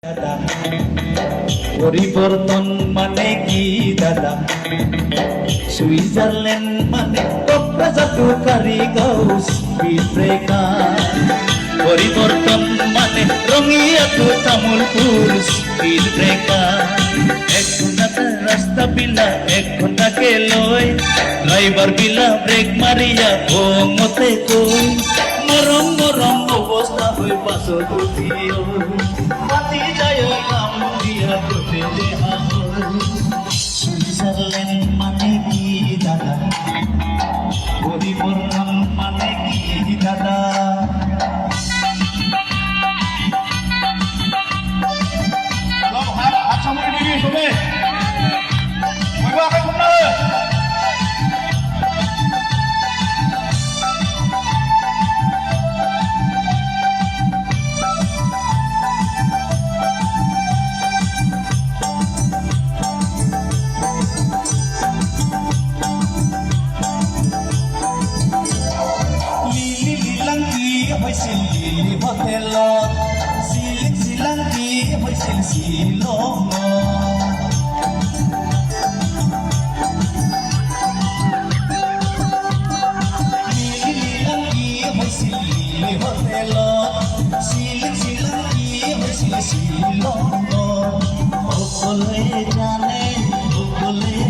দাদা পরিবর্তন মানে কি দাদা সুইজারল্যান্ড মানে জাদুকারী গাউস ব্রেকার পরিবর্তন মানে রঙিয়াটো তামুলপুর স্পিড ব্রেকার এক ঘন্টা রাস্তা বিলা এক ঘন্টাকে লয় ড্রাইভার বিলা ব্রেক মারিয়া ভঙতে কই মরম মরম অবস্থা হয়ে পাছত উঠিও মাতি যায় নাম দিয়া তোতে দেহা সুইজারল্যান্ড মানে কি দাদা পরিবর্তন মানে কি দাদা হোটেলত চিলাংকি হৈছিল শ্বিলঙত চিলাংকি হৈছিল হোটেলত চিলাংকি হৈছিল শ্বিলঙত সকলোৱে জানে সকলোৱে